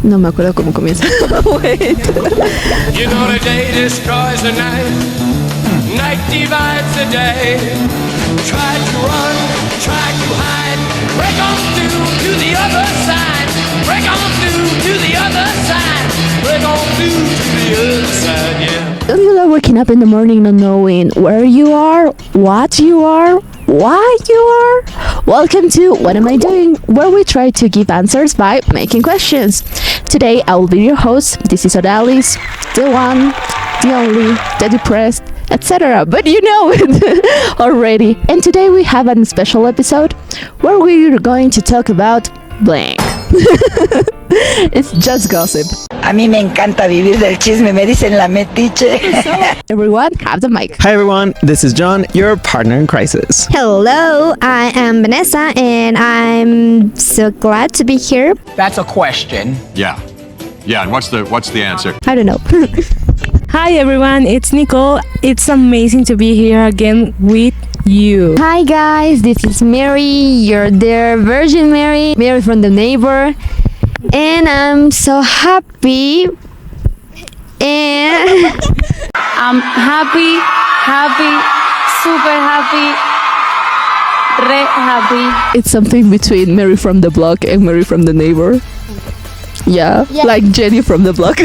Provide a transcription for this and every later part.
No me acuerdo cómo comienza. Wait. You know the day destroys the night, night divides the day. Try to run, try to hide, break on through to the other side, break on through to the other side, break on through to the other side, yeah. Don't you love waking up in the morning not knowing where you are, what you are, why you are? Welcome to What Am I Doing? Where we try to give answers by making questions. Today I will be your host. This is Odaliz, the one, the only, the depressed, etc. But you know it already. And today we have a special episode where we're going to talk about blank. It's just gossip. A mí me encanta vivir del chisme, me dicen la metiche. Everyone, have the mic. Hi everyone, this is John, your partner in crisis. Hello, I am Vanessa, and I'm so glad to be here. That's a question. Yeah, and what's the answer? I don't know. Hi everyone, it's Nicole. It's amazing to be here again with you. Hi guys, this is Mary, your dear Virgin Mary from the neighbor, and I'm so happy. And I'm happy, super happy, re happy. It's something between Mary from the block and Mary from the neighbor. Yeah. Like Jenny from the block.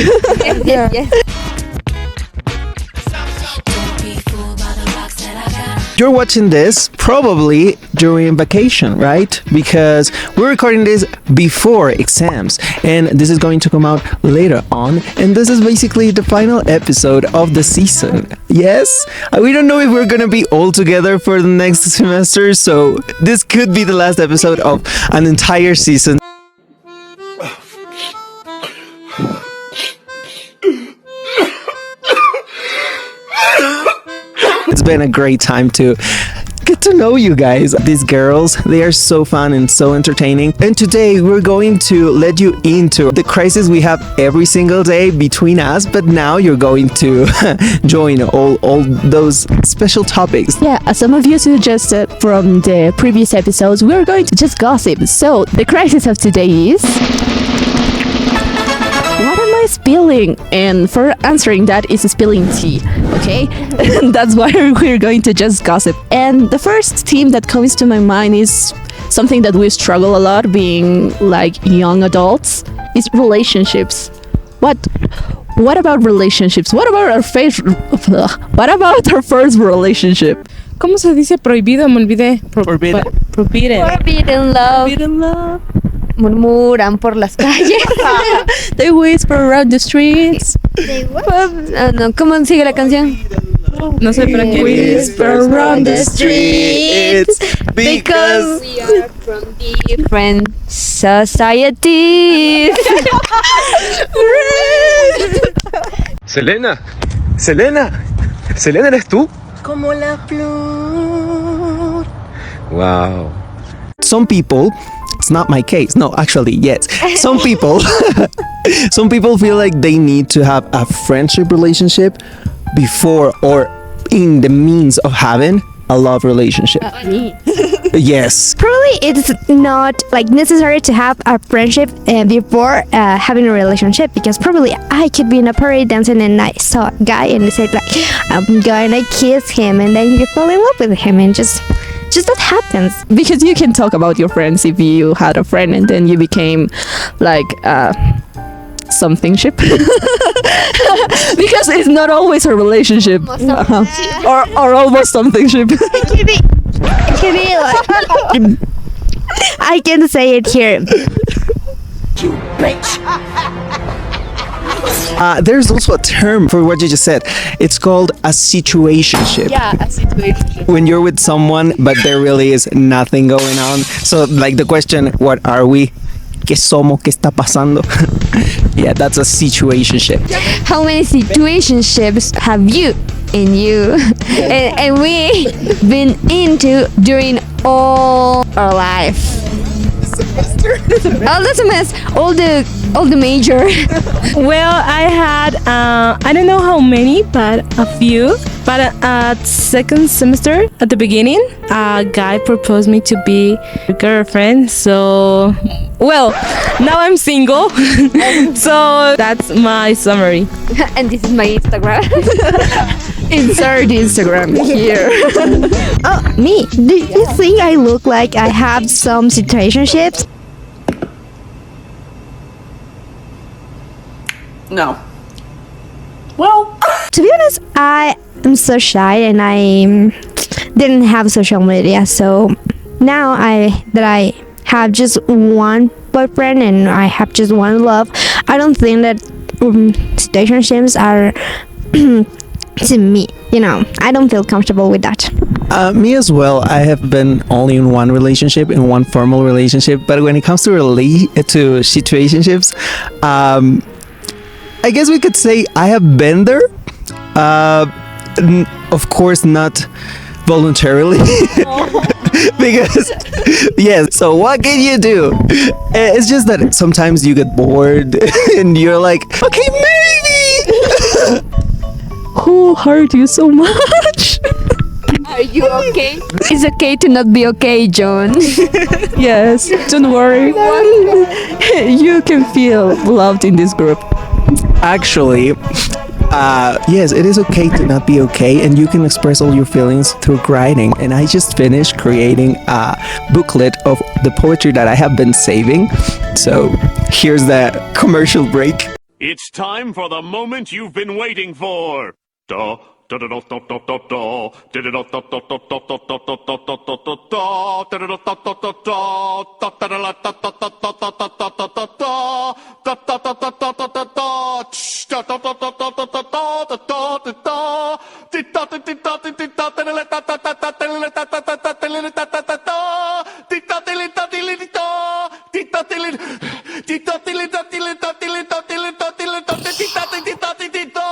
yes. You're watching this probably during vacation, right? Because we're recording this before exams and this is going to come out later on, and this is basically the final episode of the season. Yes? We don't know if we're gonna be all together for the next semester, so this could be the last episode of an entire season. It's been a great time to get to know you guys. These girls, they are so fun and so entertaining. And today we're going to let you into the crisis we have every single day between us, but now you're going to join all those special topics. Yeah, as some of you suggested from the previous episodes, we're going to just gossip. So the crisis of today is... what am I spilling? And for answering that is spilling tea, okay? That's why we're going to just gossip. And the first theme that comes to my mind is something that we struggle a lot being like young adults, is relationships. What about relationships? What about our first relationship? ¿Cómo se dice prohibido? Me olvidé. Forbidden. Forbidden love. Murmuran por las calles. They whisper around the streets. No, ¿cómo sigue la canción? No sé, pero ¿qué? Whisper around the streets Because we are from different societies. Selena, ¿eres tú? Como la flor. Wow. Some people, it's not my case. No, actually, yes. Some people feel like they need to have a friendship relationship before or in the means of having a love relationship. Yes. Probably it's not like necessary to have a friendship before having a relationship, because probably I could be in a party dancing and I saw a guy and I said like, I'm gonna kiss him, and then you fall in love with him, and just that happens. Because you can talk about your friends if you had a friend and then you became like something ship. Because it's not always a relationship. Or almost something ship. It could be like I can say it here. There's also a term for what you just said. It's called a situationship. Yeah, a situation. When you're with someone, but there really is nothing going on. So, like the question, what are we? ¿Qué somos? ¿Qué está pasando? Yeah, that's a situationship. How many situationships have you and we been into during all our life? All the semester, all the all the major. Well, I had, I don't know how many, but a few. But at second semester, at the beginning, a guy proposed me to be a girlfriend. So, well, now I'm single. So that's my summary. And this is my Instagram. Insert Instagram here. Oh, me. Do you think I look like I have some situationships? No. Well, To be honest, I am so shy and I didn't have social media. So now I have just one boyfriend and I have just one love, I don't think that situationships are to me. You know, I don't feel comfortable with that. Me as well. I have been only in one relationship, in one formal relationship. But when it comes to situationships, I guess we could say I have been there. Of course, not voluntarily. Because, yes, so what can you do? It's just that sometimes you get bored and you're like, okay, maybe. Who hurt you so much? Are you okay? It's okay to not be okay, John. Yes, don't worry. You can feel loved in this group. Actually, yes, it is okay to not be okay, and you can express all your feelings through writing. And I just finished creating a booklet of the poetry that I have been saving. So here's the commercial break. It's time for the moment you've been waiting for. Da, da, da, da, da, da, da, da. Da, da, da, da, da, da, da, da, da, da, da, da, da, da, da. Da, da, da, da, da, da, da. Da, da, da, da, da, da, da, da, da, da, da, da, da. Da, da, da, da, da, da, da, da. Tsh, da, da, da, da, da, da, da, da, da, da, da. Di, da, di, di, da, di, di, da, da, da, da, da, da, da, da, da, da, da, da, da, da, da, da, da. Di, da, di, li, da, di, li, di, da. Di, da, di, li, di, da, di, li, da, di, li, da, di, li, da, di, li, da, di, li, da, di, da, di, da, di, di, da.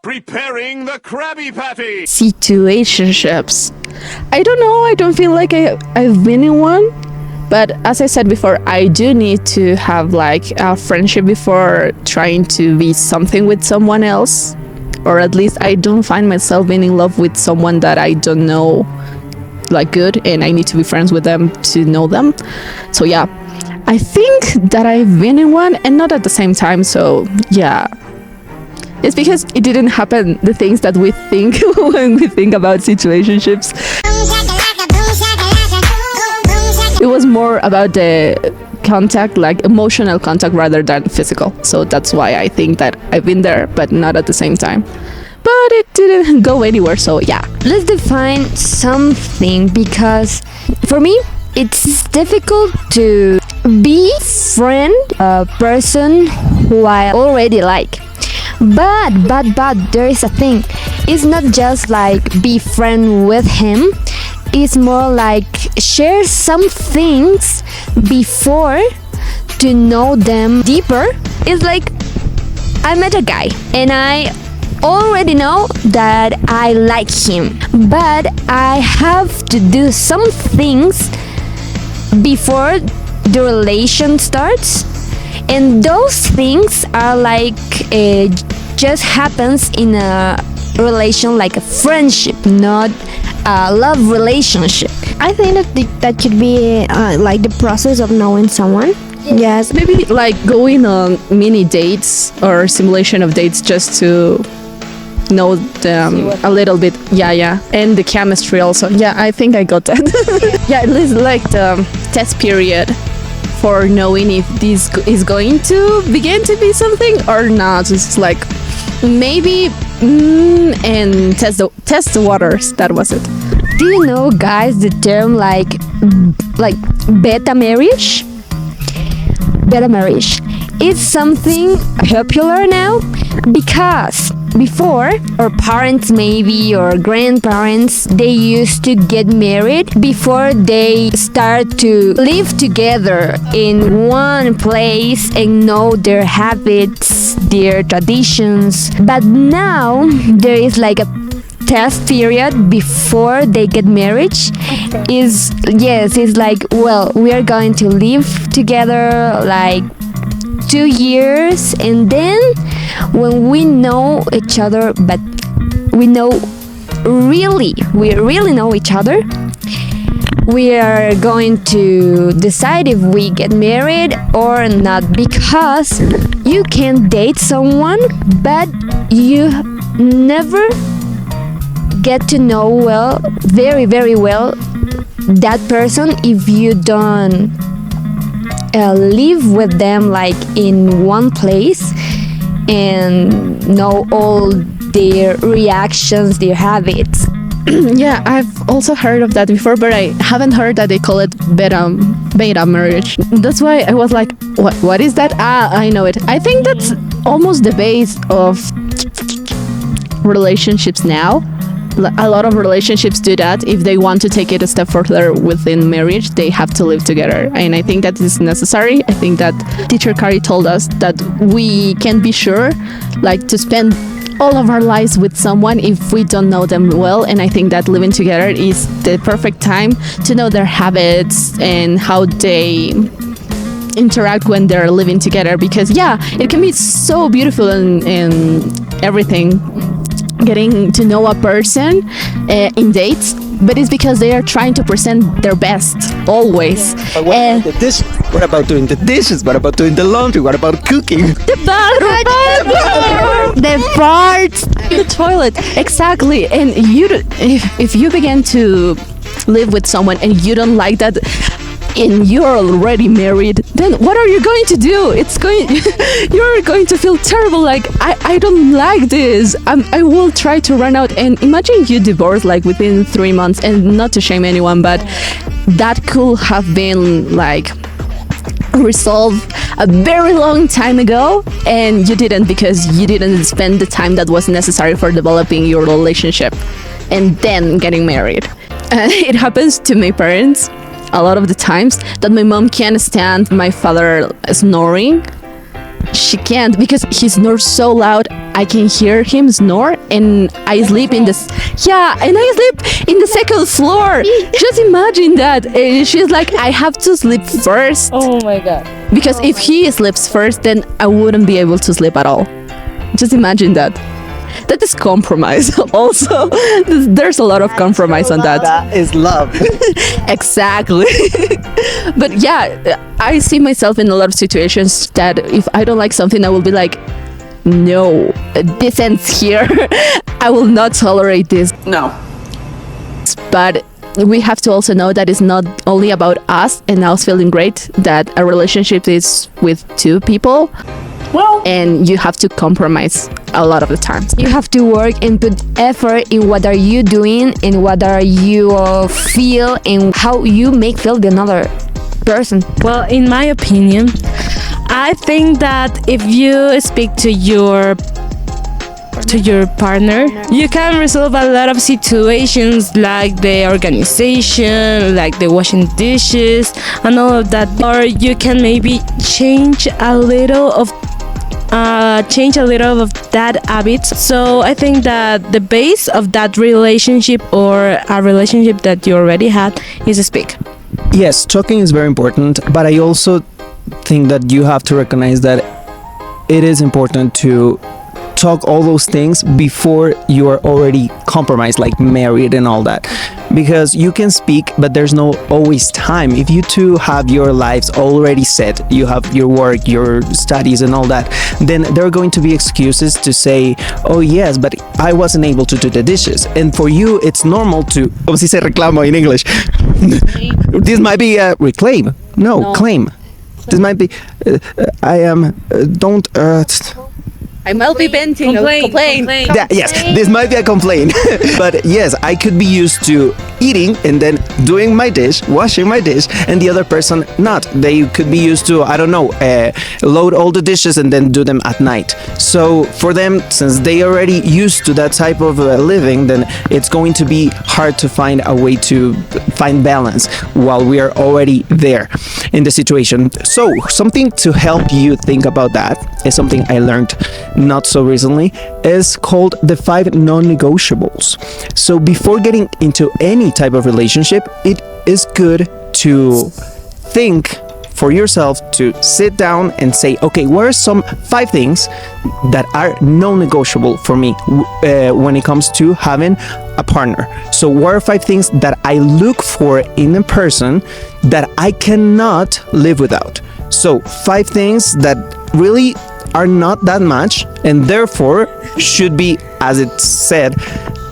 Preparing the Krabby Patty. Situationships. I don't know. I don't feel like I've been in one. But as I said before, I do need to have like a friendship before trying to be something with someone else. Or at least I don't find myself being in love with someone that I don't know like good, and I need to be friends with them to know them. So yeah, I think that I've been in one and not at the same time. So yeah. It's because it didn't happen, the things that we think when we think about situationships. It was more about the contact, like emotional contact rather than physical. So that's why I think that I've been there, but not at the same time. But it didn't go anywhere, so yeah. Let's define something, because for me, it's difficult to be friend a person who I already like. But there is a thing. It's not just like be friend with him. It's more like share some things before to know them deeper. It's like I met a guy and I already know that I like him, but I have to do some things before the relation starts. And those things are like just happens in a relation, like a friendship, not a love relationship. I think that could be like the process of knowing someone. Yes, maybe like going on mini dates or simulation of dates just to know them a little bit. Yeah, and the chemistry also. Yeah, I think I got that. Yeah, at least like the test period for knowing if this is going to begin to be something or not. It's like maybe and test the waters. That was it. Do you know, guys, the term like beta marriage? Beta marriage. It's something popular now because before, our parents maybe or grandparents, they used to get married before they start to live together in one place and know their habits, their traditions. But now there is like a test period before they get married is, yes, it's like, well, we are going to live together like 2 years, and then when we know each other, but we really know each other, we are going to decide if we get married or not, because you can date someone but you never get to know very very well that person if you don't live with them like in one place and know all their reactions, their habits. Yeah, I've also heard of that before, but I haven't heard that they call it beta marriage. That's why I was like, what is that? I know it. I think that's almost the base of relationships now. A lot of relationships do that. If they want to take it a step further within marriage, they have to live together. And I think that is necessary. I think that teacher Kari told us that we can be sure like to spend all of our lives with someone if we don't know them well, and I think that living together is the perfect time to know their habits and how they interact when they're living together, because yeah, it can be so beautiful and everything, getting to know a person in dates, but it's because they are trying to present their best always. But what about the dishes? What about doing the dishes? What about doing the laundry? What about cooking? The farts, the toilet, exactly. And if you begin to live with someone and you don't like that, and you're already married, then what are you going to do? You're going to feel terrible, like I don't like this. I will try to run out. And imagine you divorce like within 3 months, and not to shame anyone, but that could have been like resolved a very long time ago, and you didn't, because you didn't spend the time that was necessary for developing your relationship and then getting married. It happens to my parents a lot of the times that my mom can't stand my father snoring. She can't, because he snores so loud. I can hear him snore, and I sleep in this. Yeah, and I sleep in the second floor. Just imagine that. And she's like, I have to sleep first. Oh my god. Because if he sleeps first, then I wouldn't be able to sleep at all. Just imagine that. That is compromise. Also, there's a lot of compromise on that. That is love. Exactly. But yeah, I see myself in a lot of situations that if I don't like something, I will be like, no, this ends here. I will not tolerate this. No. But we have to also know that it's not only about us and us feeling great, that a relationship is with two people. Well, and you have to compromise a lot of the times. You have to work and put effort in what are you doing and what are you feel and how you make feel the another person. Well, in my opinion, I think that if you speak to your partner, you can resolve a lot of situations, like the organization, like the washing dishes and all of that, or you can maybe change a little of that habit. So I think that the base of that relationship, or a relationship that you already had, is to speak. Yes, talking is very important, but I also think that you have to recognize that it is important to talk all those things before you are already compromised, like married and all that, because you can speak, but there's no always time. If you two have your lives already set, you have your work, your studies and all that, then there are going to be excuses to say, oh yes, but I wasn't able to do the dishes. And for you, it's normal to, como si se reclamo in English. This might be a reclaim. No, claim. This might be, I might be venting. Complain. Yes, this might be a complaint. But yes, I could be used to eating and then doing my dish, washing my dish, and the other person not. They could be used to, I don't know, load all the dishes and then do them at night. So for them, since they already used to that type of living, then it's going to be hard to find a way to find balance while we are already there in the situation. So something to help you think about that is something I learned not so recently, is called the 5 non-negotiables. So before getting into any type of relationship, it is good to think for yourself, to sit down and say, okay, what are some 5 things that are non-negotiable for me when it comes to having a partner? So what are 5 things that I look for in a person that I cannot live without? So 5 things that really are not that much and therefore should be, as it said,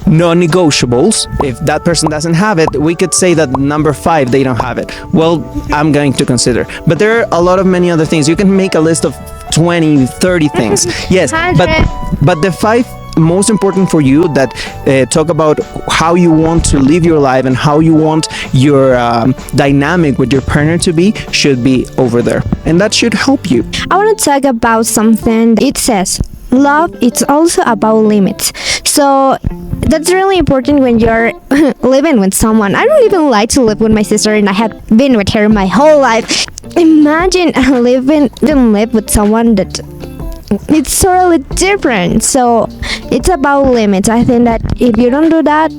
non-negotiables. If that person doesn't have it, we could say that number 5, they don't have it. Well, I'm going to consider. But there are a lot of many other things. You can make a list of 20, 30 things. Yes, but the 5 most important for you that talk about how you want to live your life and how you want your dynamic with your partner to be should be over there, and that should help you. I want to talk about something. It says love, it's also about limits. So that's really important when you're living with someone. I don't even like to live with my sister, and I have been with her my whole life. Imagine live with someone that it's totally different. So it's about limits. I think that if you don't do that,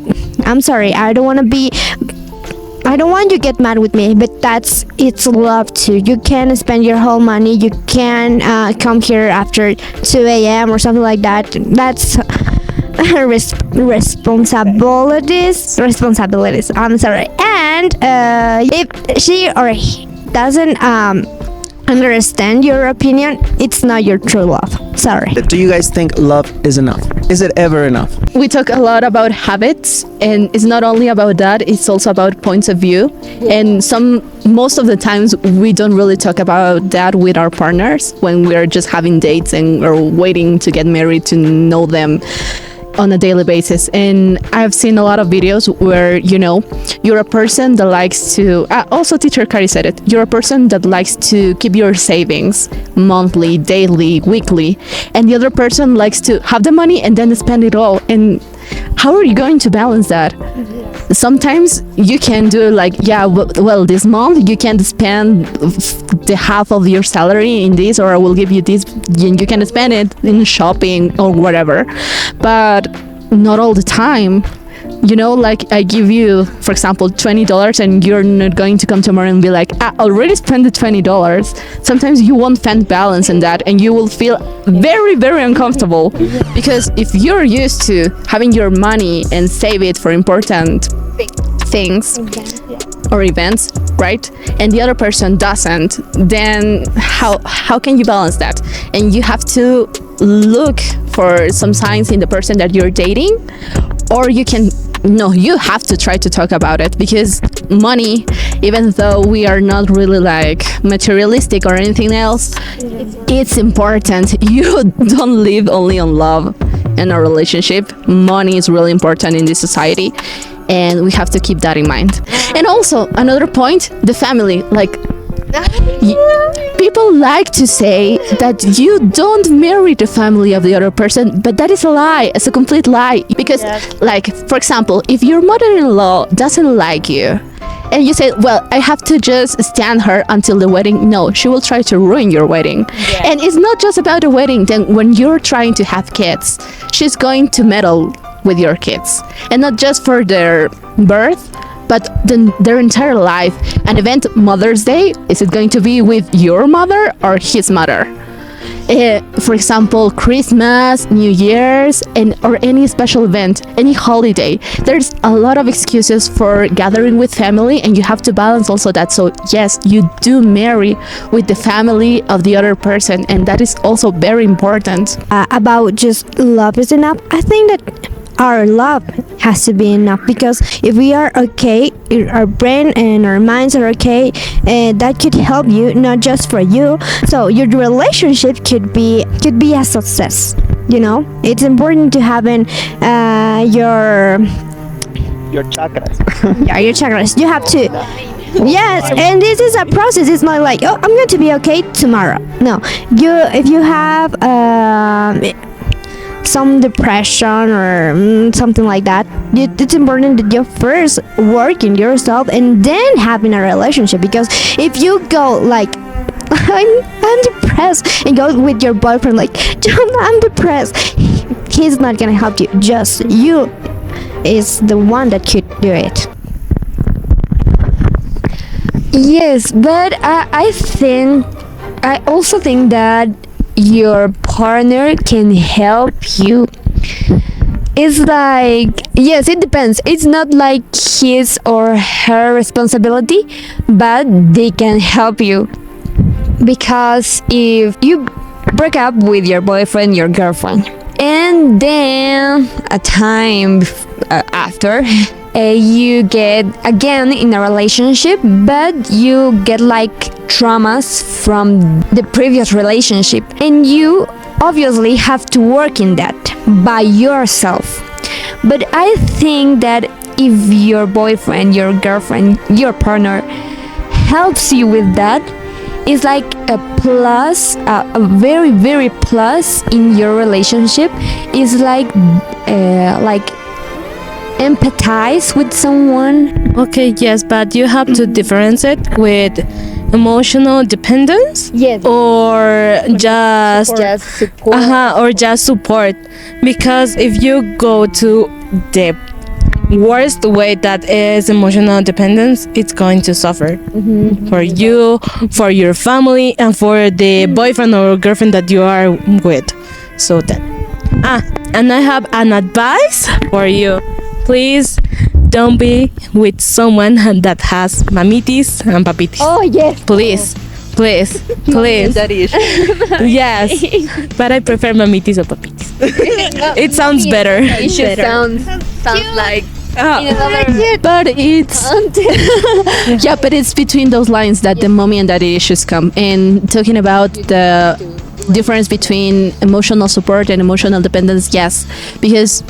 I'm sorry, I don't want you to get mad with me, but it's love too. You can spend your whole money. You can come here after 2 a.m. or something like that. That's responsibilities. I'm sorry. And if she or he doesn't understand your opinion, it's not your true love. Sorry. Do you guys think love is enough? Is it ever enough? We talk a lot about habits, and it's not only about that, it's also about points of view. And most of the times we don't really talk about that with our partners when we're just having dates and or waiting to get married to know them on a daily basis. And I've seen a lot of videos where, you're a person that likes to, also teacher Kari said it, you're a person that likes to keep your savings monthly, daily, weekly, and the other person likes to have the money and then spend it all. And how are you going to balance that? Sometimes you can do well, this month you can spend the half of your salary in this, or I will give you this, and you can spend it in shopping or whatever, but not all the time. I give you, for example, $20, and you're not going to come tomorrow and be like, I already spent the $20. Sometimes you won't find balance in that, and you will feel very, very uncomfortable, because if you're used to having your money and save it for important things or events, right, and the other person doesn't, then how can you balance that? And you have to look for some signs in the person that you're dating, or you have to try to talk about it, because money, even though we are not really materialistic or anything else, it's important. You don't live only on love in a relationship. Money is really important in this society, and we have to keep that in mind. And also another point, the family. People like to say that you don't marry the family of the other person, but that is a lie. It's a complete lie. Because, for example, if your mother-in-law doesn't like you, and you say, well, I have to just stand her until the wedding. No, she will try to ruin your wedding. Yeah. And it's not just about the wedding. Then when you're trying to have kids, she's going to meddle with your kids. And not just for their birth, but their entire life. An event, Mother's Day, is it going to be with your mother or his mother? For example, Christmas, New Year's, or any special event, any holiday. There's a lot of excuses for gathering with family, and you have to balance also that. So yes, you do marry with the family of the other person, and that is also very important. About just love is enough, I think that our love has to be enough, because if we are okay, our brain and our minds are okay, that could help you, not just for you. So your relationship could be a success. It's important to having your Your chakras. Yeah, your chakras. You have to. Yes, and this is a process. It's not like, oh, I'm going to be okay tomorrow. No, if you have some depression or something like that, it's important that you first work in yourself and then having a relationship. Because if you go like, I'm depressed, and go with your boyfriend like, John, I'm depressed, he's not gonna help you. Just you is the one that could do it. Yes, but I also think that your partner can help you. It's like, yes, it depends. It's not like his or her responsibility, but they can help you. Because if you break up with your boyfriend, your girlfriend, and then a time after, you get again in a relationship, but you get like traumas from the previous relationship, and you obviously have to work in that by yourself. But I think that if your boyfriend, your girlfriend, your partner helps you with that, it's like a plus, a very, very plus in your relationship. It's like empathize with someone. Okay, yes, but you have to differentiate with emotional dependence, Yes. or just support. or just support. Because if you go to the worst way, that is emotional dependence, it's going to suffer for you, for your family, and for the boyfriend or girlfriend that you are with. So that and I have an advice for you. Please don't be with someone that has mamitis and papitis. Oh yes. Please. Daddy issue. Yes, but I prefer mamitis or papitis. It sounds better. Issue sounds like. But it's Yeah, but it's between those lines that the mommy and daddy issues come. And talking about the difference between emotional support and emotional dependence, yes, because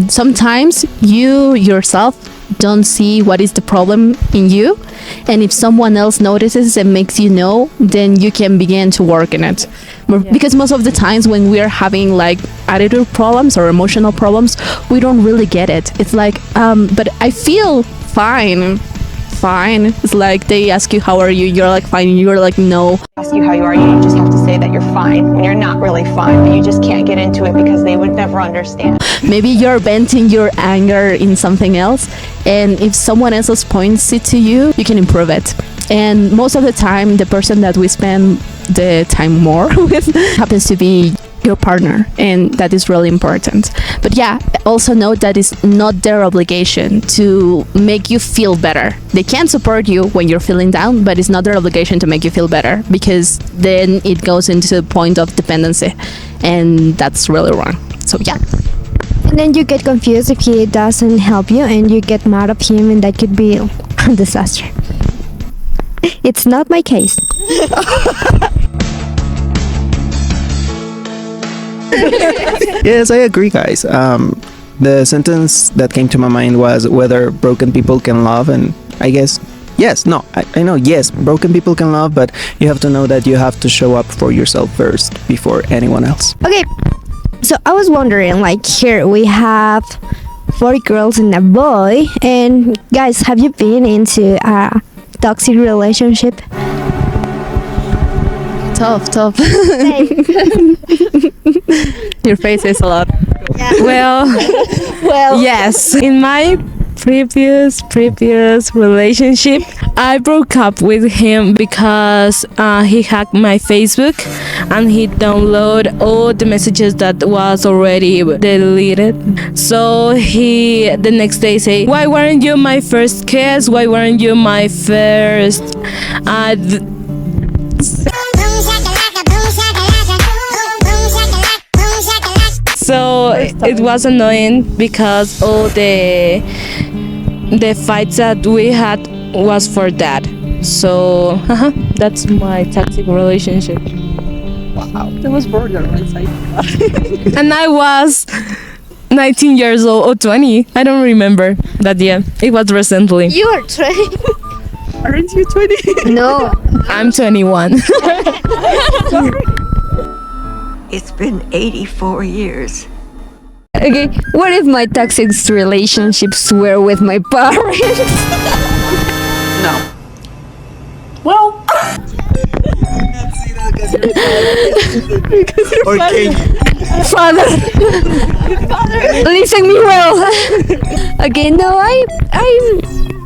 sometimes you yourself don't see what is the problem in you, and if someone else notices and makes you know, then you can begin to work in it. Because most of the times when we are having like attitude problems or emotional problems, we don't really get it. It's like but I feel fine. It's like they ask you how are you, you're like fine, and you're like no. Ask you how you are, you just have to say that you're fine when you're not really fine, but you just can't get into it because they would never understand. Maybe you're venting your anger in something else, and if someone else points it to you, you can improve it. And most of the time, the person that we spend the time more with happens to be your partner, and that is really important. But yeah, also note that it's not their obligation to make you feel better. They can support you when you're feeling down, but it's not their obligation to make you feel better, because then it goes into the point of dependency, and that's really wrong. So yeah. And then you get confused if he doesn't help you, and you get mad at him, and that could be a disaster. It's not my case. Yes, I agree, guys. The sentence that came to my mind was whether broken people can love, and I guess yes. No, I know, yes, broken people can love, but you have to know that you have to show up for yourself first before anyone else. Okay, so I was wondering, like, here we have 40 girls and a boy, and guys, have you been into a toxic relationship? Tough. Your face is a lot. well, yes. In my previous relationship, I broke up with him because he hacked my Facebook and he downloaded all the messages that was already deleted. So he the next day say, why weren't you my first kiss? Why weren't you my first so it was annoying because all the fights that we had was for that. So that's my toxic relationship. Wow, that was borderline. And I was 19 years old or 20. I don't remember that. Yeah, it was recently. You are 20. Aren't you 20? No. I'm 21. It's been 84 years. Okay, what if my toxic relationships were with my parents? No. Well, Okay. Father, listen me well. Okay, no, I'm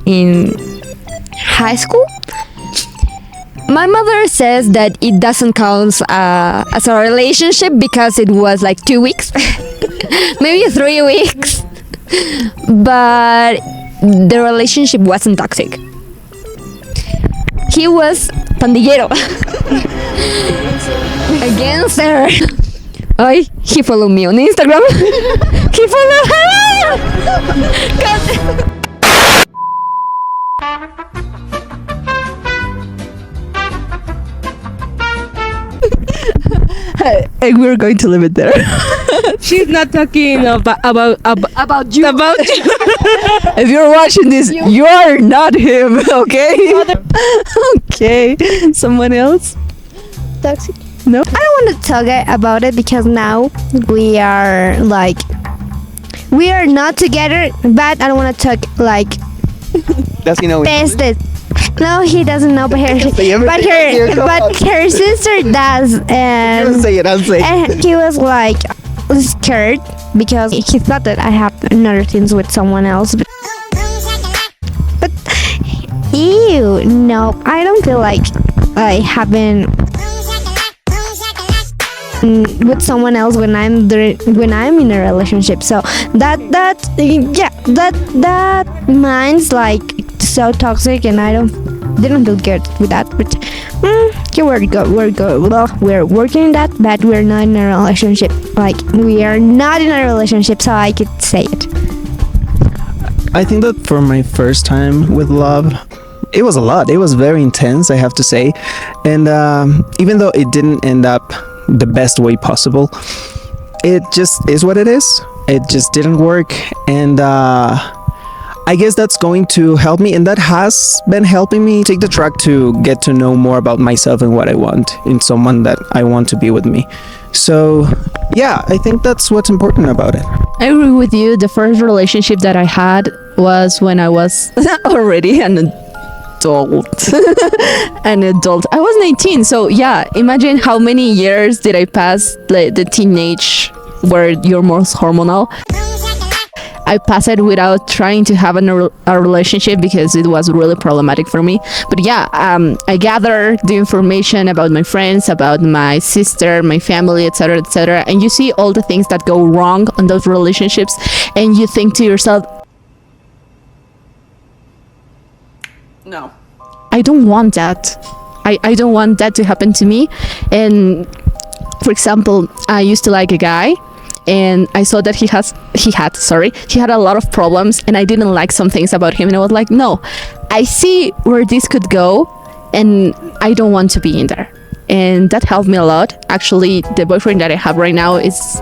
in high school. My mother says that it doesn't count as a relationship because it was like 2 weeks, maybe 3 weeks, but the relationship wasn't toxic. He was pandillero. Against her. Ay, he followed me on Instagram. He followed her. And we're going to leave it there. She's not talking about you. About you. If you're watching this, you are not him, okay? Okay. Someone else? Toxic. No? I don't want to talk about it because now we are not together, but I don't want to talk like Does he know? bested. No, he doesn't know, but her sister does, I'll say it, I'll say it. and he was like scared because he thought that I have another things with someone else. But ew, no, I don't feel like I haven't with someone else when I'm in a relationship. So that mind's like so toxic, and I didn't feel good with that. But okay, we're good. Well, we're working on that, but we're not in a relationship. Like, we are not in a relationship, so I could say it. I think that for my first time with love, it was a lot. It was very intense, I have to say. And even though it didn't end up the best way possible, it just is what it is. It just didn't work. And I guess that's going to help me, and that has been helping me take the track to get to know more about myself and what I want in someone that I want to be with me. So yeah, I think that's what's important about it. I agree with you. The first relationship that I had was when I was already an adult. I was 19, so yeah, imagine how many years did I pass the teenage where you're most hormonal. I passed it without trying to have a relationship because it was really problematic for me. But yeah, I gathered the information about my friends, about my sister, my family, etc., etc., and you see all the things that go wrong on those relationships, and you think to yourself, no. I don't want that. I don't want that to happen to me. And for example, I used to like a guy, and I saw that he had a lot of problems, and I didn't like some things about him, and I was like, no, I see where this could go, and I don't want to be in there. And that helped me a lot. Actually, the boyfriend that I have right now is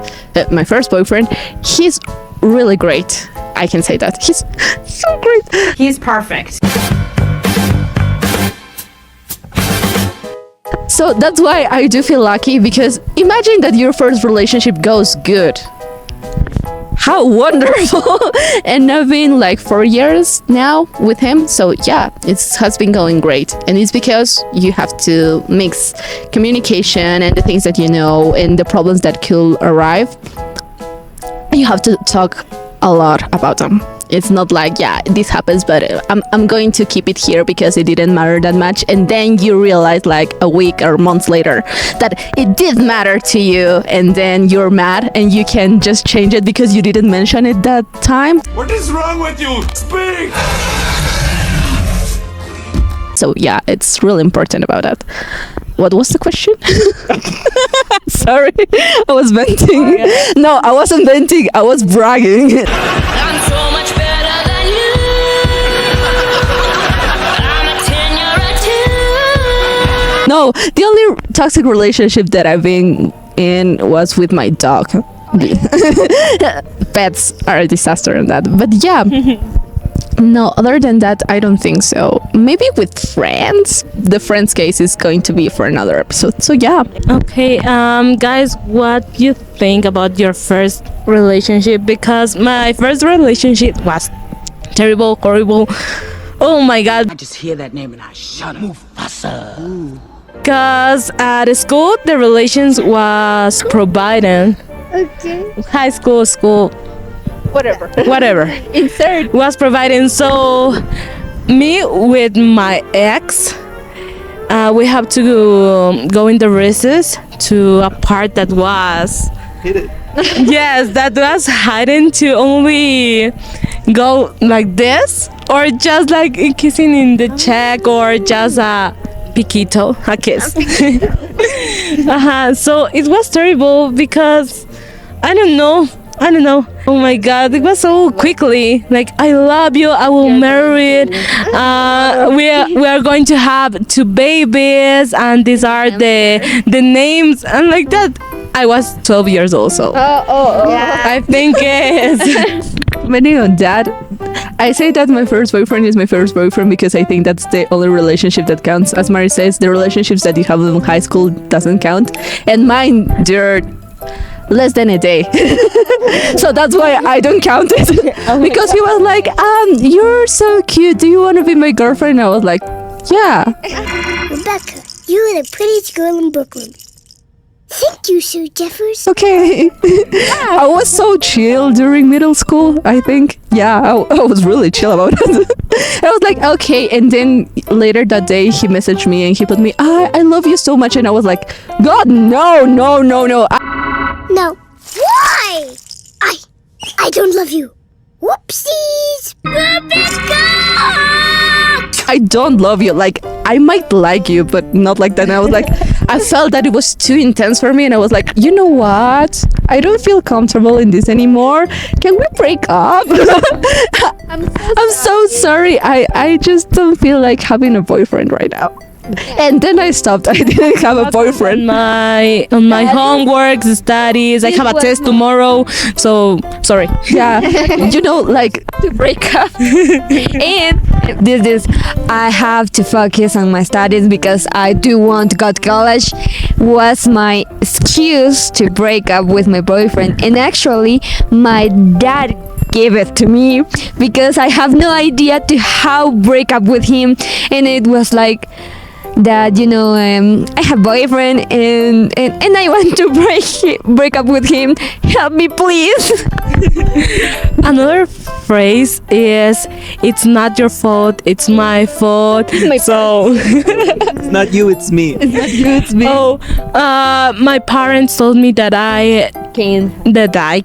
my first boyfriend. He's really great. I can say that. He's so great. He's perfect. So that's why I do feel lucky, because imagine that your first relationship goes good. How wonderful. And I've been like 4 years now with him, so yeah, it has been going great. And it's because you have to mix communication and the things that you know and the problems that could arrive. You have to talk a lot about them. It's not like, yeah, this happens, but I'm going to keep it here because it didn't matter that much. And then you realize like a week or months later that it did matter to you, and then you're mad and you can just change it because you didn't mention it that time. What is wrong with you? Speak! So yeah, it's really important about that. What was the question? Sorry, I was venting. No, I wasn't venting, I was bragging. I'm so much better than you. I'm a 10, you're a 2. No, the only toxic relationship that I've been in was with my dog. pets are a disaster on that. But yeah. No, other than that, I don't think so. Maybe with friends. The friends case is going to be for another episode. So yeah. Okay, guys, what do you think about your first relationship? Because my first relationship was terrible, horrible. Oh my god. I just hear that name and I shut up. Mufasa. Because at school, the relations was provided. Okay. High school, school. Whatever. Insert. Was providing. So me with my ex, we have to go in the recess to a part that was yes, that was hidden to only go like this, or just like kissing in the cheek, or just a piquito, a kiss. So it was terrible because I don't know. Oh my god, it was so quickly. Like, I love you, I will marry it. We are going to have 2 babies, and these are the names, and like that. I was 12 years old, so Yeah. I think it's Depending on that, I say that my first boyfriend is my first boyfriend because I think that's the only relationship that counts. As Mari says, the relationships that you have in high school doesn't count, and mine, they're less than a day. So that's why I don't count it. Because he was like, you're so cute, do you want to be my girlfriend? And I was like, yeah. Rebecca, you are the prettiest girl in Brooklyn. Thank you, Sir Jeffers. Okay. I was so chill during middle school, I think. Yeah, I was really chill about it. I was like, okay. And then later that day, he messaged me and he put me, I love you so much. And I was like, God, no. No. Why? I don't love you. Whoopsies! Rebecca! I don't love you. Like, I might like you, but not like that. And I was like, I felt that it was too intense for me. And I was like, you know what? I don't feel comfortable in this anymore. Can we break up? I'm so sorry. I just don't feel like having a boyfriend right now. And then I stopped. I didn't have a boyfriend. On my homework, studies. I have a test tomorrow. So sorry. Yeah, like to break up. And this I have to focus on my studies because I do want to go to college was my excuse to break up with my boyfriend. And actually, my dad gave it to me because I have no idea to how break up with him, and it was like that I have boyfriend and I want to break up with him. Help me, please. Another phrase is, it's not your fault, it's my fault. So It's not you, it's me. Oh, my parents told me that I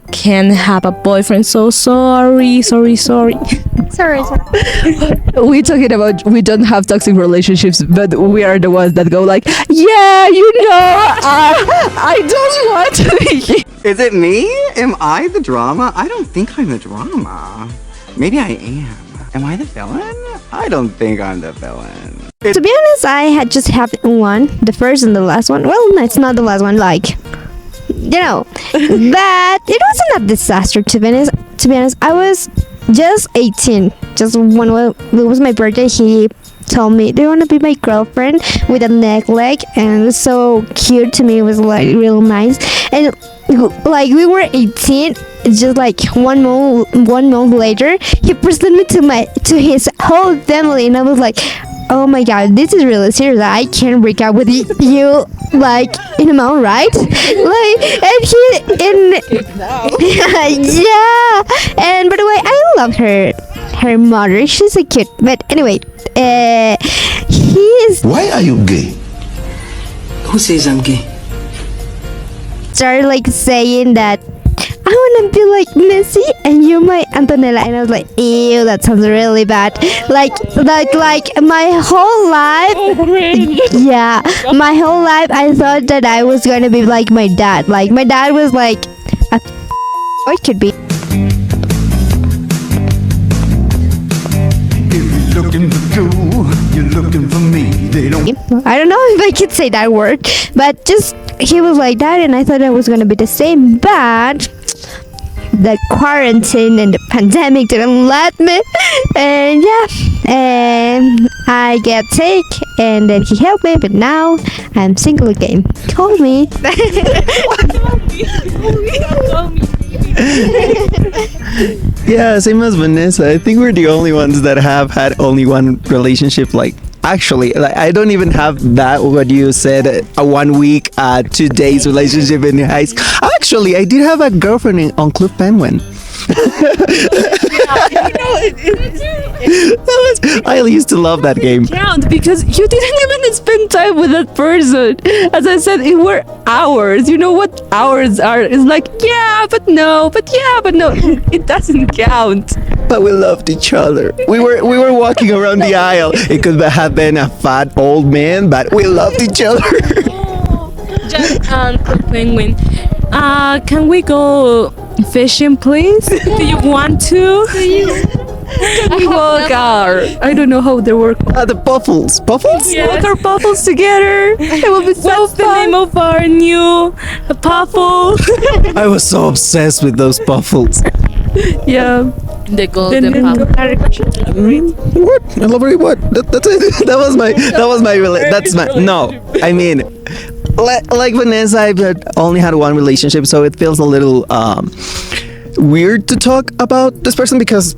can have a boyfriend. So sorry. Sorry. We're talking about we don't have toxic relationships, but we are the ones that go like, yeah, I don't want to be. Is it me? Am I the drama? I don't think I'm the drama. Maybe I am. Am I the villain? I don't think I'm the villain. To be honest, I had just have one, the first and the last one. Well, no, it's not the last one, but it wasn't a disaster. To be honest, I was just 18. Just when it was my birthday, he told me, do you want to be my girlfriend, with a necklace, and it was so cute to me. It was like real nice, and like we were 18. Just like one month later, he presented me to his whole family, and I was like, oh my god, this is really serious. I can't break up with you like in a month, right? Yeah. And by the way, I love her mother. She's a cute. But anyway, Why are you gay? Who says I'm gay? started like saying that I want to be like Messi and you my Antonella, and I was like, ew, that sounds really bad. Like my whole life, yeah, my whole life I thought that I was gonna be like my dad. Like my dad was like a or it could be. If you're looking for two, you're looking for me. They don't. I don't know if I could say that word, but just he was like that, and I thought I was gonna be the same, but the quarantine and the pandemic didn't let me. And yeah, and I get sick, and then he helped me, but now I'm single again. Call me. Yeah, same as Vanessa. I think we're the only ones that have had only one relationship. Like, actually, like, I don't even have that. What you said, a 1 week, 2 days relationship in high school. Actually, I did have a girlfriend on Club Penguin. I used to love that game. Count because you didn't even spend time with that person. As I said, it were hours. You know what hours are? It's like, yeah, but no, but yeah, but no. It doesn't count. But we loved each other. We were walking around the aisle. It could have been a fat old man, but we loved each other. Just Club Penguin. Can we go fishing, please? Do you want to? We walk our, I don't know how they work. The puffles. Puffles? Yes. Walk our puffles together. It will be so What's the fun. name of our new puffle? I was so obsessed with those puffles. Yeah. The golden puffle. What? Elaborate what? That's it. That's my no. I mean, like Vanessa, I've only had one relationship, so it feels a little weird to talk about this person because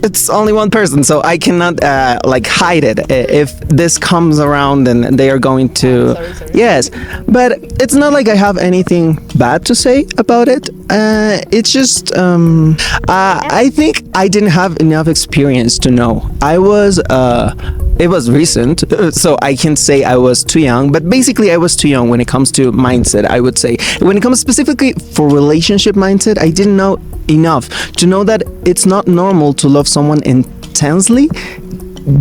it's only one person, so I cannot like hide it. If this comes around, then they are going to sorry. Yes, but it's not like I have anything bad to say about it. It's just I think I didn't have enough experience to know. It was recent, so I can say I was too young, but basically I was too young when it comes to mindset, I would say. When it comes specifically for relationship mindset, I didn't know enough to know that it's not normal to love someone intensely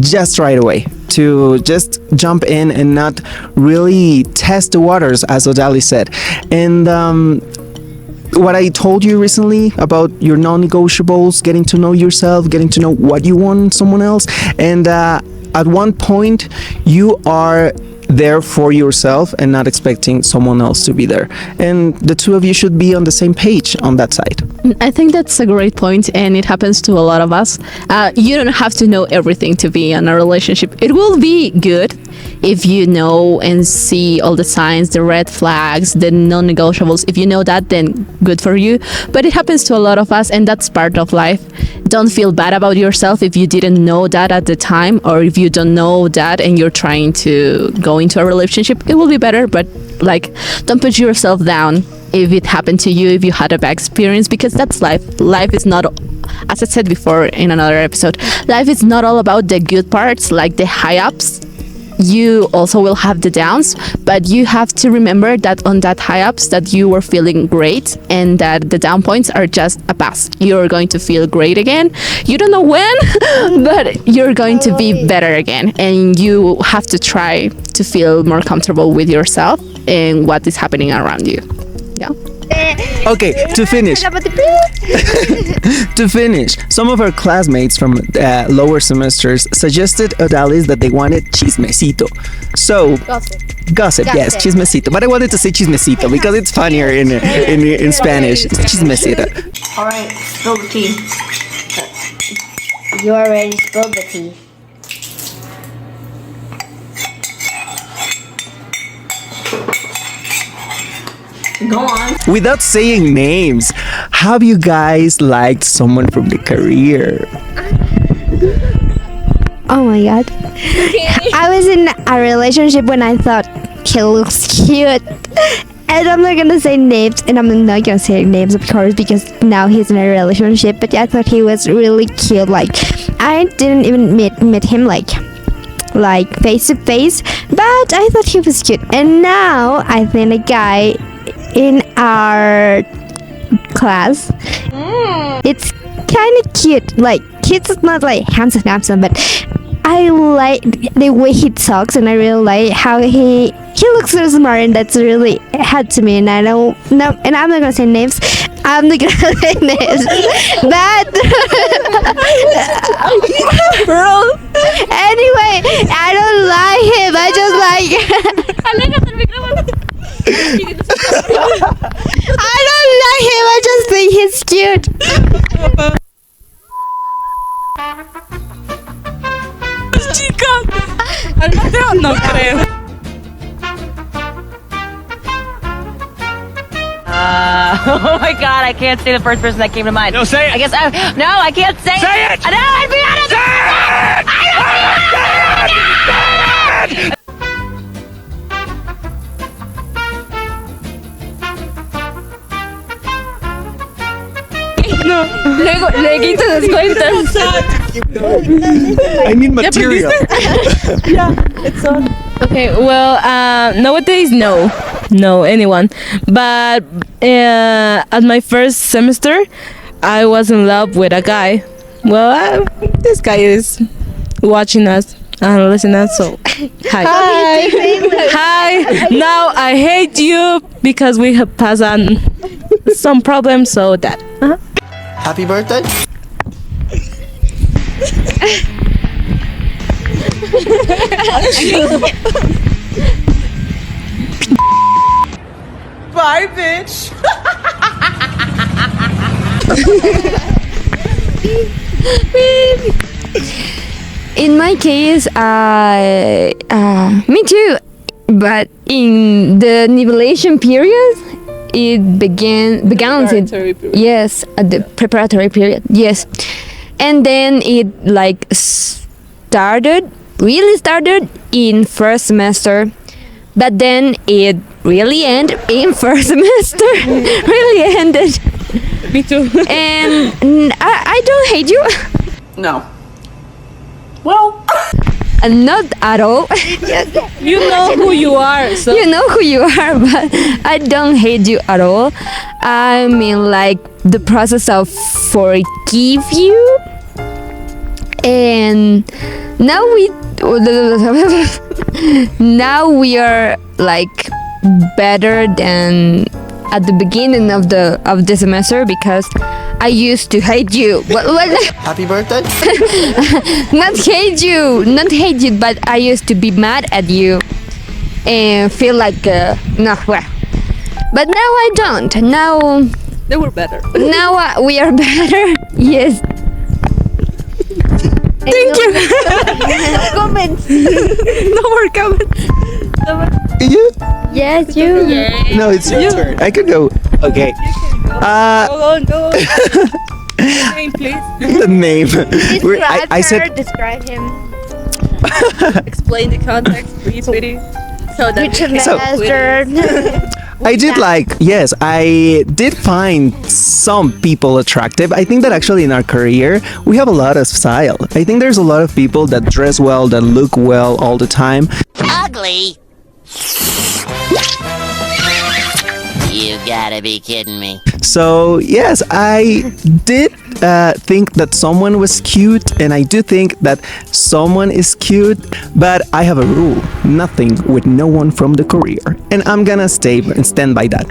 just right away, to just jump in and not really test the waters, as Odaliz said. And what I told you recently about your non-negotiables, getting to know yourself, getting to know what you want in someone else, and at one point you are there for yourself and not expecting someone else to be there, and the two of you should be on the same page on that side. I think that's a great point, and it happens to a lot of us. You don't have to know everything to be in a relationship. It will be good if you know and see all the signs, the red flags, the non-negotiables. If you know that, then good for you. But it happens to a lot of us, and that's part of life. Don't feel bad about yourself if you didn't know that at the time, or if you don't know that and you're trying to go into a relationship. It will be better, but like, don't put yourself down if it happened to you, if you had a bad experience, because that's life. Life is not, as I said before in another episode, life is not all about the good parts, like the high ups. You also will have the downs, but you have to remember that on that high ups that you were feeling great, and that the down points are just a past. You're going to feel great again. You don't know when, but you're going to be better again, and you have to try to feel more comfortable with yourself and what is happening around you. Yeah. Okay, to finish, some of our classmates from lower semesters suggested Odaliz that they wanted chismecito. So, gossip, yes, chismecito. But I wanted to say chismecito because it's funnier in Spanish. It's chismecito. All right, spill the tea. You already spilled the tea. Go on. Without saying names, have you guys liked someone from the career? Oh my god. I was in a relationship when I thought he looks cute. And I'm not gonna say names, and I'm not gonna say names, of course, because now he's in a relationship. But I thought he was really cute. Like, I didn't even meet him like face to face, but I thought he was cute. And now I think a guy in our class, it's kind of cute. Like, he's not like handsome, but I like the way he talks, and I really like how he looks so smart, and that's really hard to me. And I don't know, and I'm not gonna say names. I'm not gonna say names, but anyway, I don't like him. I just like. I don't like him. I just think he's cute. Chicos, al Mateo no creo. Oh my god, I can't say the first person that came to mind. No, say it. I guess no, I can't say Say it. No, I'd be honest. No. Luego te das cuenta. I need material. Yeah, it's on. Okay, well, nowadays, no, anyone. But at my first semester, I was in love with a guy. Well, this guy is watching us and listening us, so hi. Hi. Now I hate you because we have passed on some problems, so that. Happy birthday. Bye, bitch. In my case, me too. But in the nivellation period, it begins. Yes, at the preparatory period. Yes, and then it like really started in first semester, but then it really ended in first semester. Really ended. Me too. And I don't hate you. No. Well, Not at all. You know who you are. So. You know who you are, but I don't hate you at all. I mean, like the process of forgive you, and now we are like better than at the beginning of the semester, because I used to hate you. Happy birthday. Not hate you, but I used to be mad at you and feel like no. Well, but now I don't. Now They were better. now we are better. Yes. Thank you. No comments. No more comments. You? Yes, you. No, it's your turn. I could go. Okay. Go on. Name, please. The name. I said. Describe him. Explain the context, please, sweetie. So that I did yes, I did find some people attractive. I think that actually in our career, we have a lot of style. I think there's a lot of people that dress well, that look well all the time. Ugly? You gotta be kidding me. So, yes, I did think that someone was cute, and I do think that someone is cute, but I have a rule: nothing with no one from the career, and I'm gonna stand by that.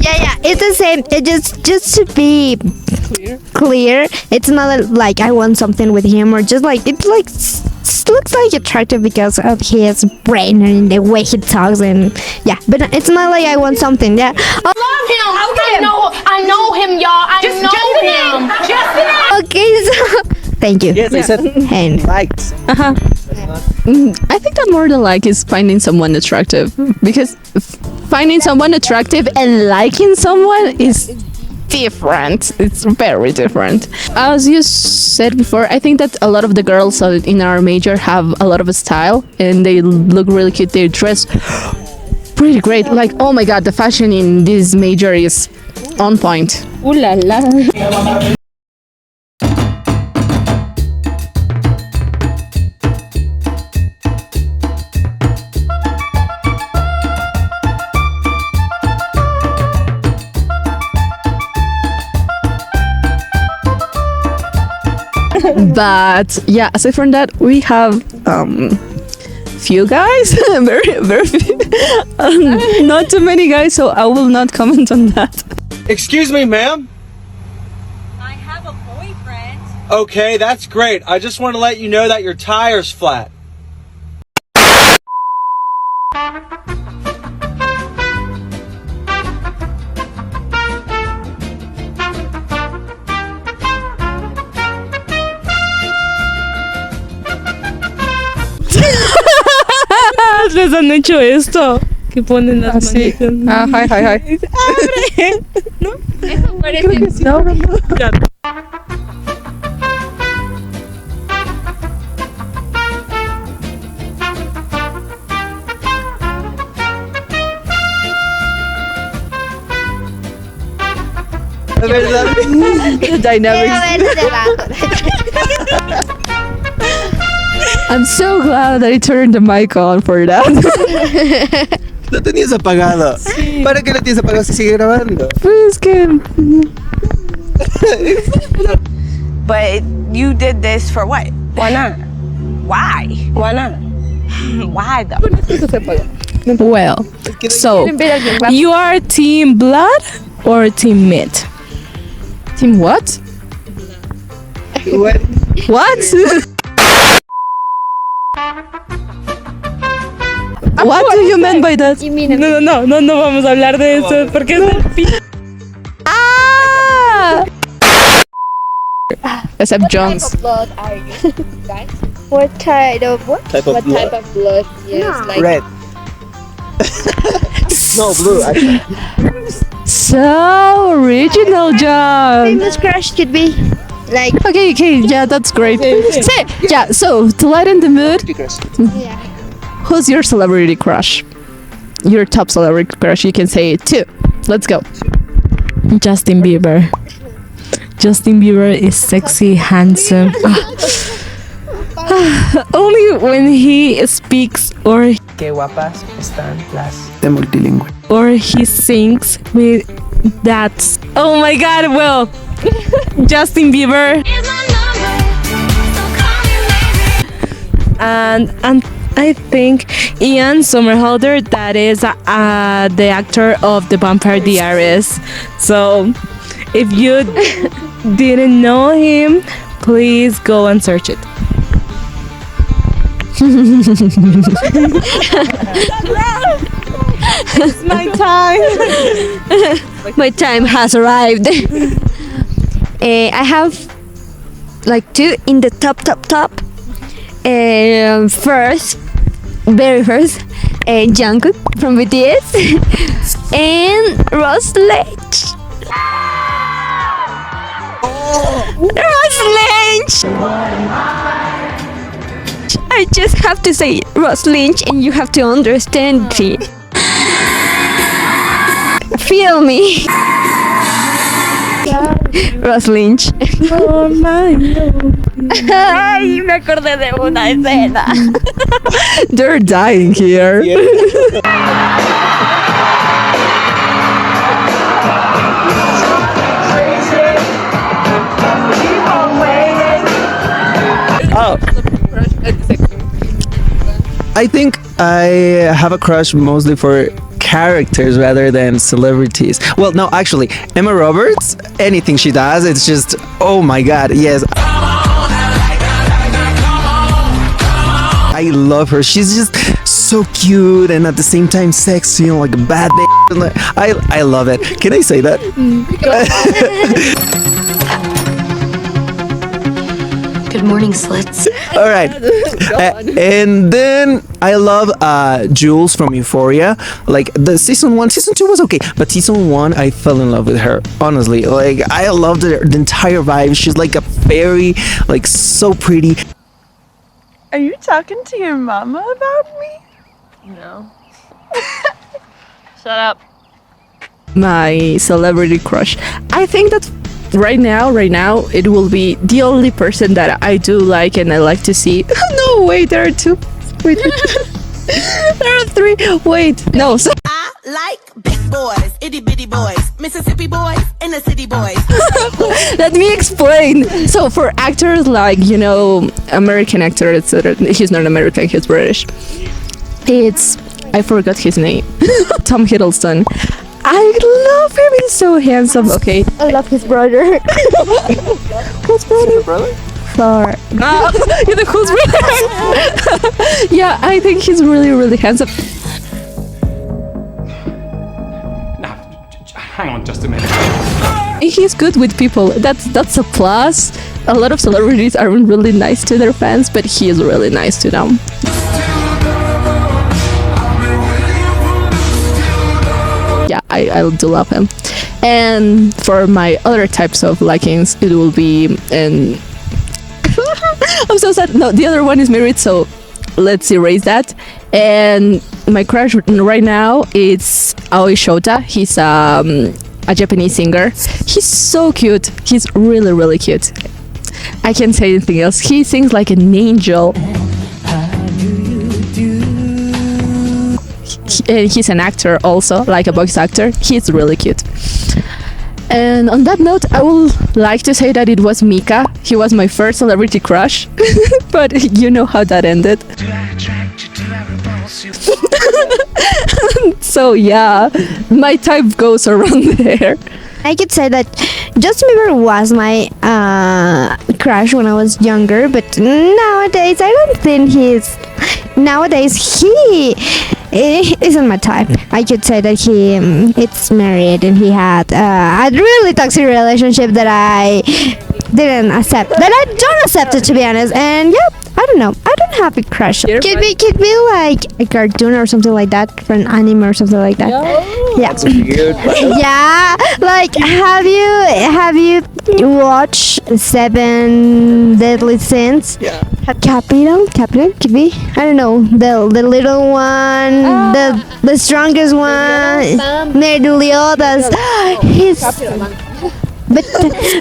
Yeah, it's the same. It just to be clear, it's not like I want something with him, or just like it looks like attractive because of his brain and the way he talks, and yeah, but it's not like I want something. Yeah. Love him. I know him, y'all. I know him. Okay, so thank you. Yes, I said and liked. I think that more than like is finding someone attractive, because finding someone attractive and liking someone is different. It's very different. As you said before, I think that a lot of the girls in our major have a lot of style, and they look really cute. They dress pretty great. Like, oh my god, the fashion in this major is on point. Ooh la la. But yeah, aside from that, we have few guys, very few, not too many guys, so I will not comment on that. Excuse me, ma'am? I have a boyfriend. Okay, that's great. I just want to let you know that your tire's flat. personas han hecho esto. Que ponen las manitas. Ah, hi. ¡Abre! ¿No? Eso parece. Creo que sí, pero no. Ya. La verdad. Dynamics. I'm so glad that I turned the mic on for that. Lo tenías apagado. Sí. ¿Para qué lo tienes apagado si sigue grabando? Pues que... But you did this for what? Why not? Why? Why not? Why though? Well, so you are team blood or team meat? Team what? What? What? What do you mean by that? No vamos a hablar de eso porque es el pi. Ah! Except Jones. Blood are you guys? What kind of what? Type of blood. Type of blood? Yes, like Red. No, blue, actually. So original, John. Famous crush could be like. Okay, yeah, that's great. Yeah, so to lighten the mood, Yeah. who's your celebrity crush? Your top celebrity crush? You can say 2. Let's go. Justin Bieber. Justin Bieber is sexy, handsome. Only when he speaks or Qué guapas están las De multilingüe. or he sings with that. Oh my God! Well, Justin Bieber and I think Ian Somerhalder, that is the actor of The Vampire Diaries. So if you didn't know him, please go and search it. It's my time. My time has arrived. I have like 2 in the top. Very first, Jungkook from BTS and Ross Lynch. Ross Lynch. I just have to say Ross Lynch, and you have to understand me. Feel me. Ross Lynch. Ay, me acordé de una escena. They're dying here. Oh. I think I have a crush mostly for characters rather than celebrities. Well, no, actually, Emma Roberts, anything she does, it's just, oh my god, yes. I love her. She's just so cute and at the same time sexy, you know, like a bad bitch. I love it. Can I say that? Good morning, slits. All right. And then I love Jules from Euphoria. Like the season 1, season 2 was okay, but season 1 I fell in love with her. Honestly, like I loved the entire vibe. She's like a fairy, like so pretty. Are you talking to your mama about me? No. Shut up. My celebrity crush. I think that right now, it will be the only person that I do like and I like to see. No, wait, there are 2. Wait, there are 3. Wait, no. So I like big boys, itty bitty boys, Mississippi boys, and the city boys. let me explain. So for actors like, you know, American actor, etc. He's not American, he's British. I forgot his name. Tom Hiddleston. I love him. He's so handsome. Okay. I love his brother. Whose brother? Brother? Thor. No, you're the whose brother? Yeah, I think he's really, really handsome. Now, hang on just a minute. He's good with people. That's a plus. A lot of celebrities aren't really nice to their fans, but he is really nice to them. I do love him. And for my other types of likings, it will be and I'm so sad. No, the other one is married, so let's erase that. And my crush right now is Aoi Shota. He's a Japanese singer. He's so cute. He's really, really cute. I can't say anything else. He sings like an angel. And he's an actor also, like a voice actor. He's really cute. And on that note, I would like to say that it was Mika. He was my first celebrity crush. But you know how that ended. So yeah, my type goes around there. I could say that Justin Bieber was my crush when I was younger, but nowadays I don't think nowadays he isn't my type. I could say that he is married and he had a really toxic relationship that I didn't accept, that I don't accept it, to be honest. And yeah, I don't know, I don't have a crush. Could be like a cartoon or something like that, for an anime or something like that. Yeah, that's weird. yeah, like have you watched 7 Deadly Sins? Yeah. Capital could be. I don't know, the little one, the strongest one, Meliodas. But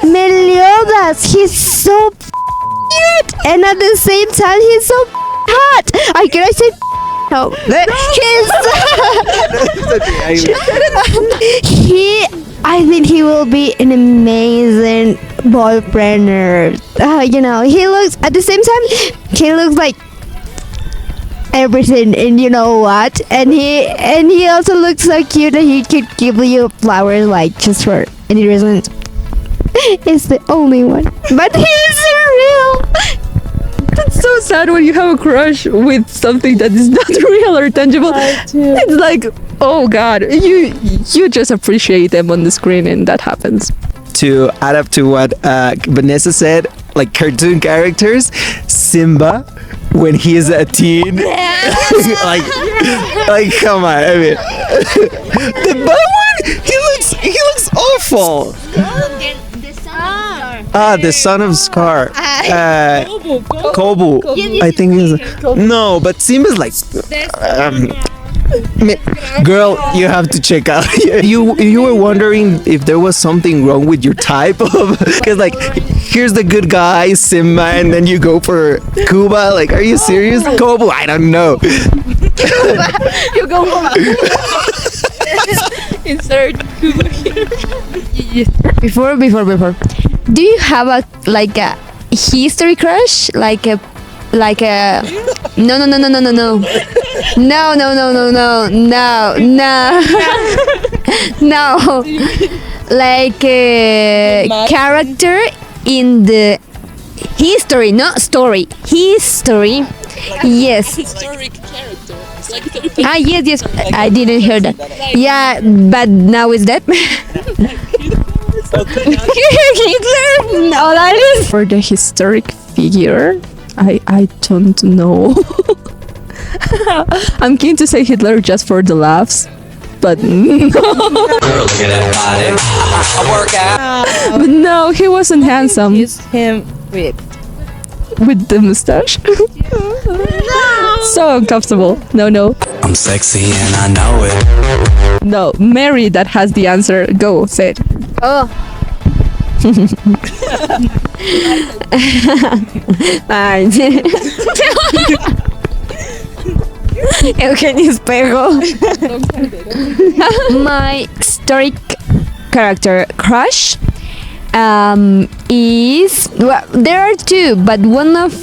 Meliodas, he's so cute, and at the same time he's so hot. I say no. I think he will be an amazing boyfriend. You know, he looks at the same time. He looks like everything, and you know what? And he also looks so cute that he could give you flowers like just for any reason. It's the only one, but he's real. That's so sad when you have a crush with something that is not real or tangible. It's like, oh god, you just appreciate them on the screen, and that happens. To add up to what Vanessa said, like cartoon characters, Simba when he is a teen, like come on, I mean, the bad one, he looks awful. The son of Scar. Kobu. I think he's no, but Simba's like. Girl, you have to check out. You were wondering if there was something wrong with your type of, because like here's the good guy Simba, and then you go for Cuba. Like, are you serious? Kobu? I don't know. You go insert Cuba here. Before. Do you have a history crush? Like a no. No. Like a character in the history, not story. History. Yes. Historic character. Yes. I didn't hear that. Yeah, but now is that? Hitler. No, that is for the historic figure. I don't know. I'm keen to say Hitler just for the laughs, but no. But no, he wasn't handsome. Use him with the mustache. No. So uncomfortable. No. I'm sexy and I know it. No, Mary, that has the answer. Go, say it. Oh. Eugenio Espejo. My historic character crush is, well, there are 2, but one of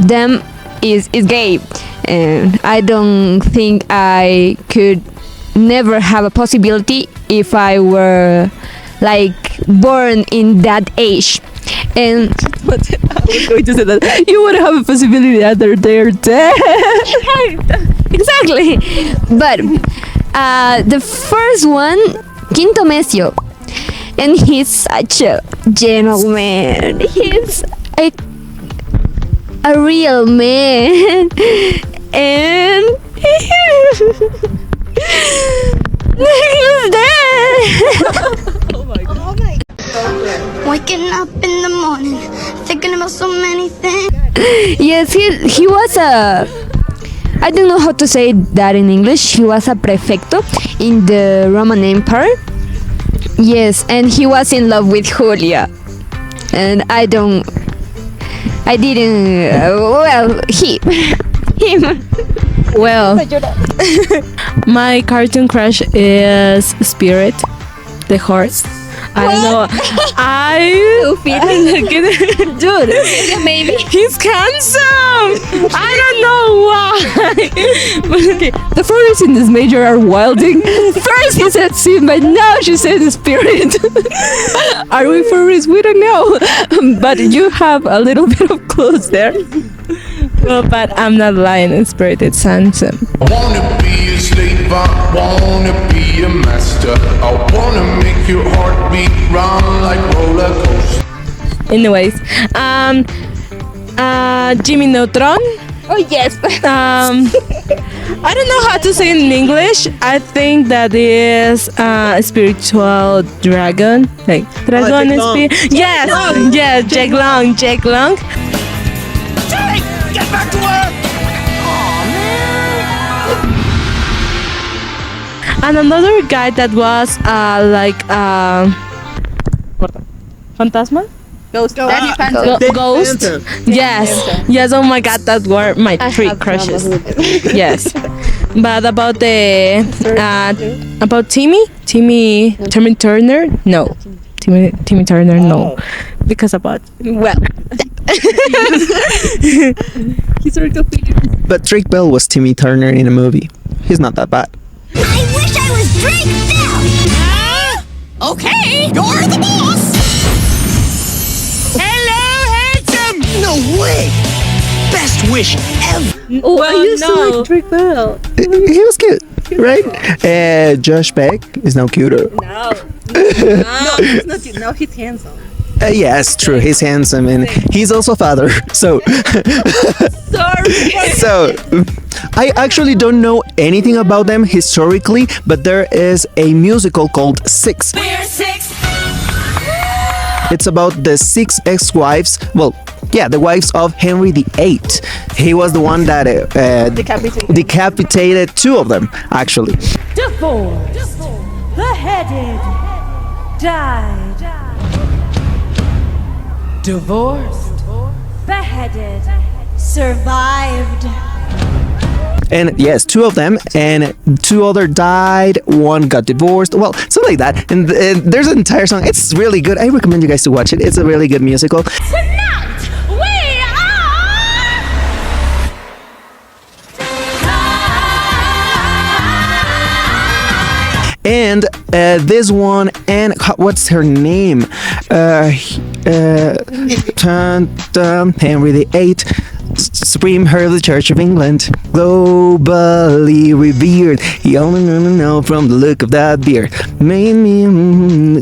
them is gay, and I don't think I could never have a possibility if I were like born in that age. And but I was going to say that you would have a possibility that they're dead. Exactly. But the first one, Quinto Mesio, and he's such a gentleman. He's a real man, and He's dead. Waking up in the morning, thinking about so many things. Yes, he was a. I don't know how to say that in English. He was a prefecto in the Roman Empire. Yes, and he was in love with Julia, and I didn't. Well, him. Well, my cartoon crush is Spirit, the horse. I don't know. Dude, maybe he's handsome. I don't know why. But okay, the furries in this major are wilding. First he said Simba, now she said Spirit. Are we furries? We don't know. But you have a little bit of clues there. Well, but I'm not lying. Spirit is handsome. I wanna be a slave, I wanna be a master. I wanna make your heart beat round like roller coaster. Anyways, Jimmy Neutron. Oh yes. I don't know how to say it in English. I think that is a spiritual dragon, like dragon Jack Long. Yes, yes, Jack Long. Jake, get back to work! And another guy that was Fantasma? Ghost. Danny Ghost. Yes. Oh my God, that were my three crushes. Yes. But about about Timmy Turner, no. Timmy Turner, no. Because about historical figures. But Drake Bell was Timmy Turner in a movie. He's not that bad. I wish I was Drake Bell. Okay, you're the boss. Hello, handsome. No way! Best wish ever! Oh, I used to like Drake Bell. He was cute, right? Josh Beck is now cuter. No, he's not. No, he's handsome. Yes, true. He's handsome and he's also a father. So, so I actually don't know anything about them historically, but there is a musical called 𝙨. We're six. It's about the 6 ex-wives. Well, yeah, the wives of Henry VIII. He was the one that decapitated 2 of them, actually. Divorced, beheaded, died. Divorced, beheaded, survived. And yes, 2 of them, and 2 other died. 1 got divorced. Well, something like that. And there's an entire song. It's really good. I recommend you guys to watch it. It's a really good musical. Tonight we And this one, and what's her name? Henry VIII, Supreme Head of the Church of England, globally revered. He only know from the look of that beard. Made me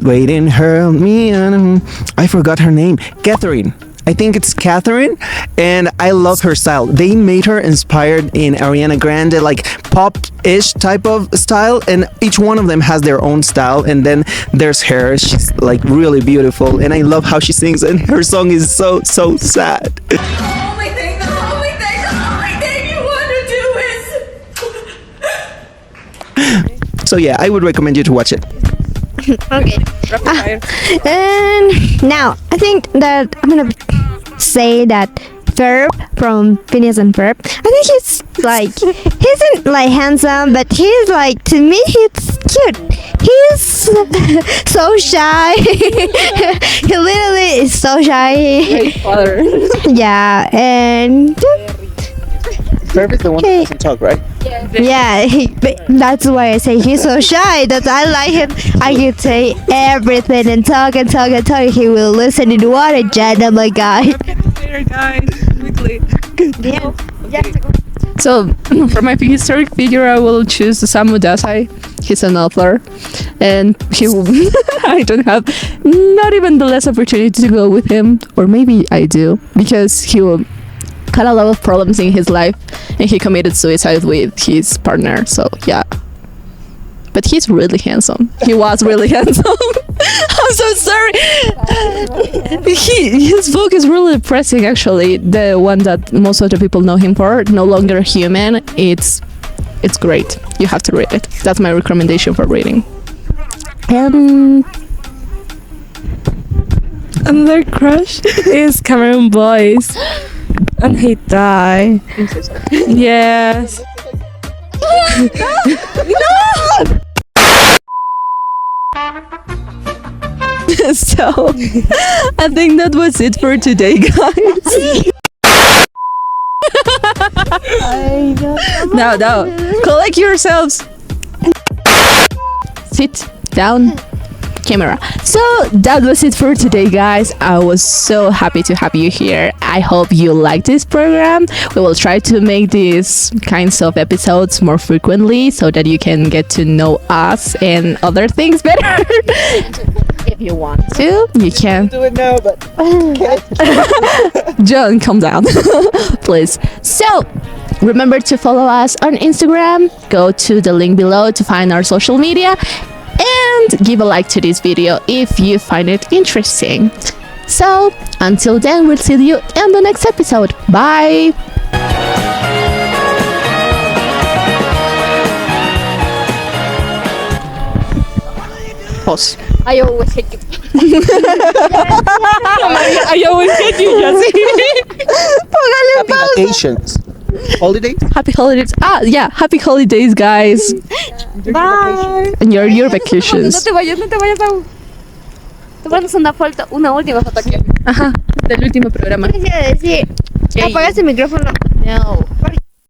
waiting her me. I forgot her name. Catherine. I think it's Catherine, and I love her style. They made her inspired in Ariana Grande, like pop-ish type of style, and each one of them has their own style. And then there's her. She's like really beautiful, and I love how she sings, and her song is so sad. The only thing you want to do is. So yeah, I would recommend you to watch it. Okay. And now I think that I'm gonna say that Ferb from Phineas and Ferb. I think he's isn't like handsome, but he's like, to me he's cute. He's so shy. He literally is so shy. Great father. Yeah, and Ferb is the one that doesn't talk, right? yeah, that's why I say he's so shy. That I like him. I can say everything and talk and talk and talk. He will listen. And what a gentleman guy. Later, guys. Quickly. Yeah. So, for my historic figure, I will choose Osamu Dazai. He's an author, and I don't have not even the less opportunity to go with him, or maybe I do, because he had a lot of problems in his life, and he committed suicide with his partner. So yeah, but he's really handsome. He was really handsome. I'm so sorry. His book is really depressing, actually. The one that most of the people know him for, No Longer Human. It's great. You have to read it. That's my recommendation for reading. And another crush is Cameron Boyce, and he died. Yes. No! So, I think that was it for today, guys. No, collect yourselves. Sit down. Camera. So that was it for today, guys. I was so happy to have you here. I hope you like this program. We will try to make these kinds of episodes more frequently so that you can get to know us and other things better. If you want to, you can. Do it now, but John, calm down, please. So remember to follow us on Instagram. Go to the link below to find our social media. And give a like to this video if you find it interesting. So, until then, we'll see you in the next episode. Bye! Pause. I always hate you. I always hate you, Jessie. Happy vacations. Holidays? Happy holidays. Yeah, happy holidays, guys. Bye. And your vacations. No te vayas, Pau. Tomamos una última foto aquí. Ajá, del último programa. Apagas el micrófono. No.